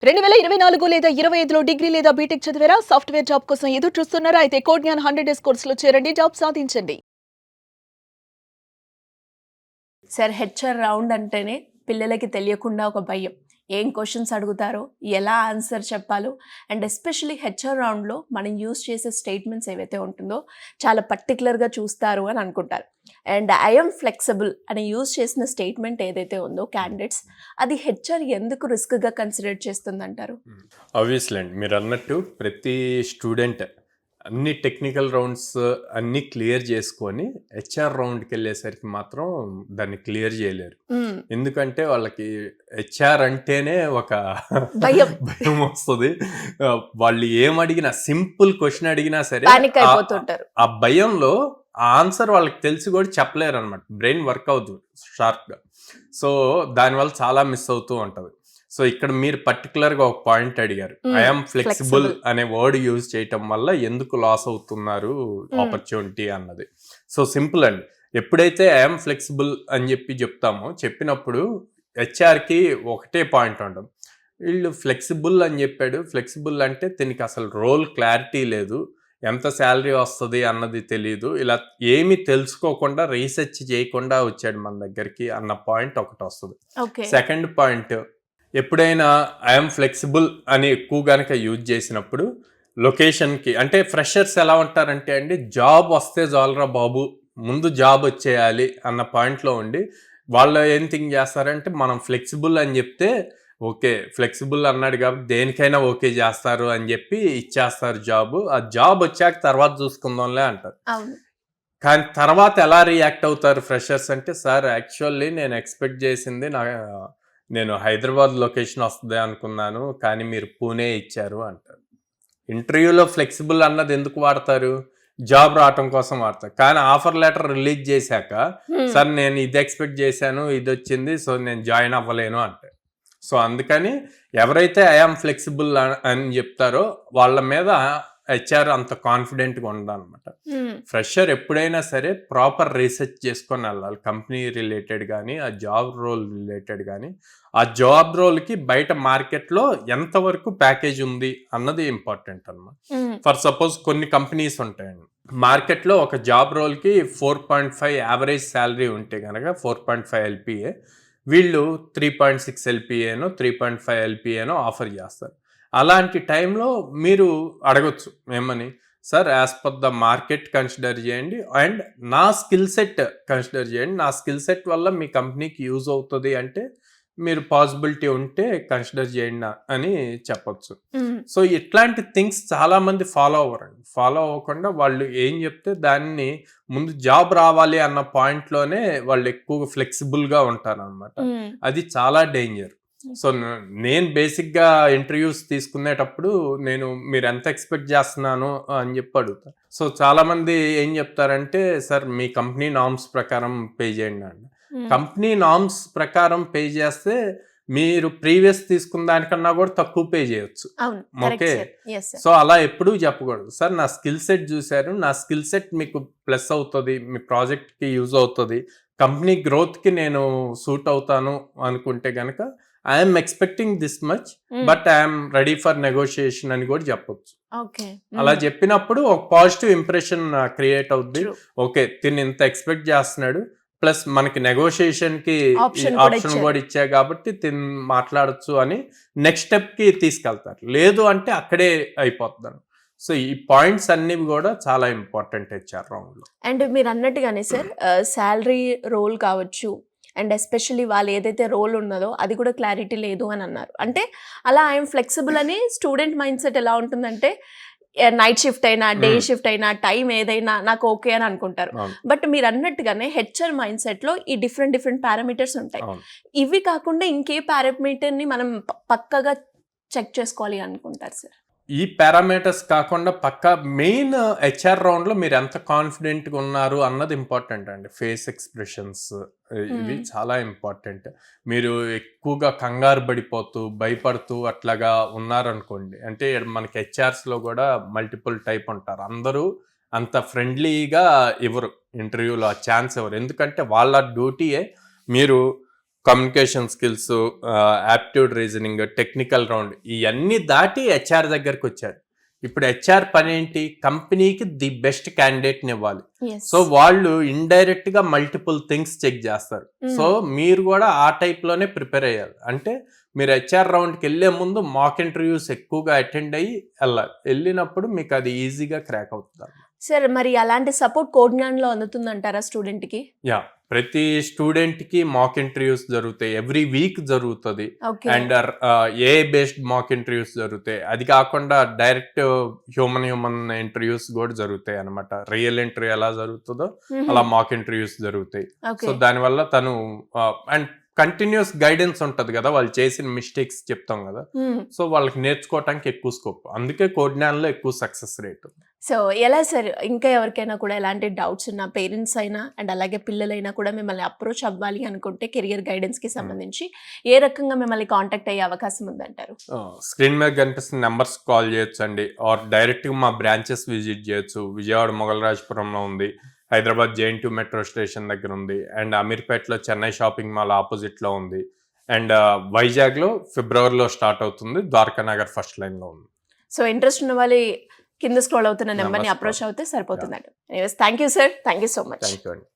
2024 లేదా 25లో డిగ్రీ లేదా బీటెక్ చదివారా? సాఫ్ట్‌వేర్ జాబ్ కోసం ఎదురు చూస్తున్నారా? అయితే కోడ్‌జ్ఞాన్ 100 డేస్ కోర్సులో చేరండి. జాబ్ సాధించండి. సార్ హెచ్ఆర్ రౌండ్ అంటేనే పిల్లలకి తెలియకుండా ఒక భయం. ఏం క్వశ్చన్స్ అడుగుతారో, ఎలా ఆన్సర్ చెప్పాలో అండ్ ఎస్పెషల్లీ హెచ్ఆర్ రౌండ్లో మనం యూజ్ చేసే స్టేట్మెంట్స్ ఏవైతే ఉంటుందో చాలా పర్టికులర్గా చూస్తారు అని అనుకుంటారు. అండ్ ఐఎమ్ ఫ్లెక్సిబుల్ అని యూజ్ చేసిన స్టేట్మెంట్ ఏదైతే ఉందో క్యాండిడేట్స్, అది హెచ్ఆర్ ఎందుకు రిస్క్గా కన్సిడర్ చేస్తుందంటారు? ఆబ్వియస్లీ అండి, మీరు అన్నట్టు ప్రతి స్టూడెంట్ అన్ని టెక్నికల్ రౌండ్స్ అన్ని క్లియర్ చేసుకొని హెచ్ఆర్ రౌండ్కి వెళ్ళేసరికి మాత్రం దాన్ని క్లియర్ చేయలేరు. ఎందుకంటే వాళ్ళకి హెచ్ఆర్ అంటేనే ఒక భయం భయం వస్తుంది. వాళ్ళు ఏమడిగినా, సింపుల్ క్వశ్చన్ అడిగినా సరే ఆ భయంలో ఆ ఆన్సర్ వాళ్ళకి తెలిసి కూడా చెప్పలేరు అనమాట. బ్రెయిన్ వర్క్ అవుతుంది షార్ప్గా. సో దానివల్ల చాలా మిస్ అవుతూ ఉంటుంది. సో ఇక్కడ మీరు పర్టికులర్గా ఒక పాయింట్ అడిగారు, ఐఎమ్ ఫ్లెక్సిబుల్ అనే వర్డ్ యూజ్ చేయటం వల్ల ఎందుకు లాస్ అవుతున్నారు ఆపర్చునిటీ అన్నది. సో సింపుల్ అండి, ఎప్పుడైతే ఐఎమ్ ఫ్లెక్సిబుల్ అని చెప్తామో, చెప్పినప్పుడు హెచ్ఆర్కి ఒకటే పాయింట్ ఉంటుంది, వీళ్ళు ఫ్లెక్సిబుల్ అని చెప్పాడు, ఫ్లెక్సిబుల్ అంటే దీనికి అసలు రోల్ క్లారిటీ లేదు, ఎంత శాలరీ వస్తుంది అన్నది తెలియదు, ఇలా ఏమి తెలుసుకోకుండా రీసెర్చ్ చేయకుండా వచ్చాడు మన దగ్గరికి అన్న పాయింట్ ఒకటి వస్తుంది. సెకండ్ పాయింట్, ఎప్పుడైనా ఐఎమ్ ఫ్లెక్సిబుల్ అని ఎక్కువ కనుక యూజ్ చేసినప్పుడు లొకేషన్కి, అంటే ఫ్రెషర్స్ ఎలా ఉంటారంటే అండి, జాబ్ వస్తే చాలరా బాబు, ముందు జాబ్ వచ్చేయాలి అన్న పాయింట్లో ఉండి వాళ్ళు ఏం థింక్ చేస్తారంటే, మనం ఫ్లెక్సిబుల్ అని చెప్తే ఓకే ఫ్లెక్సిబుల్ అన్నాడు కాబట్టి దేనికైనా ఓకే చేస్తారు అని చెప్పి ఇచ్చేస్తారు జాబ్. ఆ జాబ్ వచ్చాక తర్వాత చూసుకుందాంలే అంటారు. కానీ తర్వాత ఎలా రియాక్ట్ అవుతారు ఫ్రెషర్స్ అంటే, సార్ యాక్చువల్లీ నేను ఎక్స్పెక్ట్ చేసింది నేను హైదరాబాద్ లొకేషన్ వస్తుంది అనుకున్నాను, కానీ మీరు పూణే ఇచ్చారు అంటారు. ఇంటర్వ్యూలో ఫ్లెక్సిబుల్ అన్నది ఎందుకు వాడతారు? జాబ్ రావటం కోసం వాడతారు. కానీ ఆఫర్ లెటర్ రిలీజ్ చేశాక, సార్ నేను ఇది ఎక్స్పెక్ట్ చేశాను, ఇది వచ్చింది, సో నేను జాయిన్ అవ్వలేను అంటారు. సో అందుకని ఎవరైతే ఐఆమ్ ఫ్లెక్సిబుల్ అని చెప్తారో వాళ్ళ మీద హెచ్ఆర్ అంత కాన్ఫిడెంట్గా ఉండాలన్నమాట. ఫ్రెషర్ ఎప్పుడైనా సరే ప్రాపర్ రీసెర్చ్ చేసుకొని వెళ్ళాలి, కంపెనీ రిలేటెడ్ కానీ, ఆ జాబ్ రోల్ రిలేటెడ్ కానీ, ఆ జాబ్ రోల్కి బయట మార్కెట్లో ఎంతవరకు ప్యాకేజ్ ఉంది అన్నది ఇంపార్టెంట్ అన్నమాట. ఫర్ సపోజ్ కొన్ని కంపెనీస్ ఉంటాయండి, మార్కెట్లో ఒక జాబ్ రోల్కి 4.5 యావరేజ్ శాలరీ ఉంటే కనుక 4.5 ఎల్పిఏ, వీళ్ళు 3.6 ఎల్పిఏనో 3.5 ఎల్పిఏనో ఆఫర్ చేస్తారు. అలాంటి టైంలో మీరు అడగొచ్చు ఏమని, sir as per the market consider చేయండి అండ్ నా స్కిల్ సెట్ కన్సిడర్ చేయండి, నా స్కిల్ సెట్ వల్ల మీ కంపెనీకి యూజ్ అవుతుంది అంటే మీరు పాసిబిలిటీ ఉంటే కన్సిడర్ చేయండి అని చెప్పొచ్చు. సో ఇట్లాంటి థింగ్స్ చాలా మంది ఫాలో అవ్వరండి. ఫాలో అవ్వకుండా వాళ్ళు ఏం చెప్తే దాన్ని ముందు జాబ్ రావాలి అన్న పాయింట్లోనే వాళ్ళు ఎక్కువగా ఫ్లెక్సిబుల్గా ఉంటారు అనమాట. అది చాలా డేంజర్. సో నేను బేసిక్గా ఇంటర్వ్యూస్ తీసుకునేటప్పుడు మీరు ఎంత ఎక్స్పెక్ట్ చేస్తున్నాను అని చెప్పి అడుగుతాను. సో చాలా మంది ఏం చెప్తారంటే, సార్ మీ కంపెనీ నార్మ్స్ ప్రకారం పే చేయండి అండి. కంపెనీ నార్మ్స్ ప్రకారం పే చేస్తే మీరు ప్రీవియస్ తీసుకున్న దానికన్నా కూడా తక్కువ పే చేయొచ్చు. ఓకే, సో అలా ఎప్పుడూ చెప్పకూడదు. సార్ నా స్కిల్ సెట్ చూశారు, నా స్కిల్ సెట్ మీకు ప్లస్ అవుతుంది, మీ ప్రాజెక్ట్కి యూజ్ అవుతుంది, కంపెనీ గ్రోత్కి నేను సూట్ అవుతాను అనుకుంటే కనుక I'm expecting this much but I'm ready for negotiation అని కూడా చెప్పొచ్చు. అలా చెప్పినప్పుడు ఒక పాజిటివ్ ఇంప్రెషన్ క్రియేట్ అవుద్ది. ఓకే, తిని ఇంత ఎక్స్పెక్ట్ చేస్తున్నాడు, ప్లస్ మనకి నెగోషియేషన్ కి ఆప్షన్ కూడా ఇచ్చా కాబట్టి తిని మాట్లాడచ్చు అని నెక్స్ట్ స్టెప్ కి తీసుకెళ్తారు. లేదు అంటే అక్కడే అయిపోతుంది. సో ఈ పాయింట్స్ అన్ని కూడా చాలా ఇంపార్టెంట్ హెచ్ఆర్ రౌండ్ లో. అండ్ మీరు అన్నట్టుగానే సార్ శాలరీ రోల్ కావచ్చు అండ్ ఎస్పెషల్లీ వాళ్ళు ఏదైతే రోల్ ఉన్నదో అది కూడా క్లారిటీ లేదు అని అన్నారు. అంటే అలా ఐఎమ్ ఫ్లెక్సిబుల్ అని స్టూడెంట్ మైండ్ సెట్ ఎలా ఉంటుందంటే, నైట్ షిఫ్ట్ అయినా డే షిఫ్ట్ అయినా టైం ఏదైనా నాకు ఓకే అని అనుకుంటారు. బట్ మీరు అన్నట్టుగానే హెచ్ఆర్ మైండ్ సెట్ లో ఈ డిఫరెంట్ పారామీటర్స్ ఉంటాయి. ఇవి కాకుండా ఇంకే పారామీటర్ ని మనం పక్కగా చెక్ చేసుకోవాలి అనుకుంటారు సార్? ఈ పారామీటర్స్ కాకుండా పక్కా మెయిన్ హెచ్ఆర్ రౌండ్ లో మీరు ఎంత కాన్ఫిడెంట్ గా ఉన్నారు అన్నది ఇంపార్టెంట్ అండి. ఫేస్ ఎక్స్ప్రెషన్స్ ఇవి చాలా ఇంపార్టెంట్. మీరు ఎక్కువగా కంగారు పడిపోతూ భయపడుతూ అట్లాగా ఉన్నారనుకోండి, అంటే మనకి హెచ్ఆర్స్ లో కూడా మల్టిపుల్ టైప్ ఉంటారు. అందరూ అంత ఫ్రెండ్లీగా ఇవ్వరు ఇంటర్వ్యూలో, ఆ ఛాన్స్ ఇవ్వరు. ఎందుకంటే వాళ్ళ డ్యూటీయే మీరు communication skills, aptitude reasoning, technical round ఇవన్నీ దాటి హెచ్ఆర్ దగ్గరకు వచ్చారు. ఇప్పుడు హెచ్ఆర్ పని ఏంటి? కంపెనీకి ది బెస్ట్ క్యాండిడేట్ని ఇవ్వాలి. సో వాళ్ళు ఇండైరెక్ట్ గా మల్టిపుల్ థింగ్స్ చెక్ చేస్తారు. సో మీరు కూడా ఆ టైప్ లోనే ప్రిపేర్ అయ్యాలి. అంటే మీరు హెచ్ఆర్ రౌండ్కి వెళ్ళే ముందు మాక్ ఇంటర్వ్యూస్ ఎక్కువగా అటెండ్ అయ్యి వెళ్ళాలి. వెళ్ళినప్పుడు మీకు అది ఈజీగా క్రాక్ అవుతుంది. సార్ మరి అలాంటి సపోర్ట్ కోడ్జ్ఞాన్లో అందుతుందంటారా స్టూడెంట్కి? యా, ప్రతి స్టూడెంట్ కి మాక్ ఇంటర్వ్యూస్ జరుగుతాయి, ఎవ్రీ వీక్ జరుగుతుంది. And A based mock interviews జరుగుతాయి. అది కాకుండా డైరెక్ట్ హ్యూమన్ ఇంటర్వ్యూస్ కూడా జరుగుతాయి అనమాట. రియల్ ఇంటర్వ్యూ ఎలా జరుగుతుందో అలా మాక్ ఇంటర్వ్యూస్ జరుగుతాయి. సో దానివల్ల తను అండ్ కంటిన్యూస్ గైడెన్స్ ఉంటది కదా, వాళ్ళు చేసిన మిస్టేక్స్ చెప్తాం కదా, సో వాళ్ళకి నేర్చుకోవటానికి ఎక్కువ స్కోప్. అందుకే కోడ్జ్ఞాన్లో ఎక్కువ సక్సెస్ రేట్. సో ఎలా సార్, ఇంకా ఎవరికైనా కూడా ఎలాంటి డౌట్స్ ఉన్నా, పేరెంట్స్ అయినా అండ్ అలాగే పిల్లలైనా కూడా మిమ్మల్ని అప్రోచ్ అవ్వాలి అనుకుంటే కెరియర్ గైడెన్స్ కి సంబంధించి ఏ రకంగా మిమ్మల్ని కాంటాక్ట్ అయ్యే అవకాశం ఉందంటారు? స్క్రీన్ మీద కనిపిస్తున్న నెంబర్స్ కాల్ చేయొచ్చు అండి, ఆర్ డైరెక్ట్ గా మా బ్రాంచెస్ విజిట్ చేయొచ్చు. విజయవాడ మొగలరాజపురంలో ఉంది, హైదరాబాద్ JNT మెట్రో స్టేషన్ దగ్గర ఉంది, అండ్ అమీర్పేటలో చెన్నై షాపింగ్ మాల్ ఆపోజిట్ లో ఉంది, అండ్ వైజాగ్ లో ఫిబ్రవరిలో స్టార్ట్ అవుతుంది, ద్వారకా నగర్ ఫస్ట్ లైన్ లో ఉంది. సో ఇంట్రెస్ట్ ఉన్న వాళ్ళు కింద స్క్రోల్ అవుతున్న నెంబర్ని అప్రోచ్ అవుతే సరిపోతుందండి. Thank you sir, thank you so much. Thank you అండి.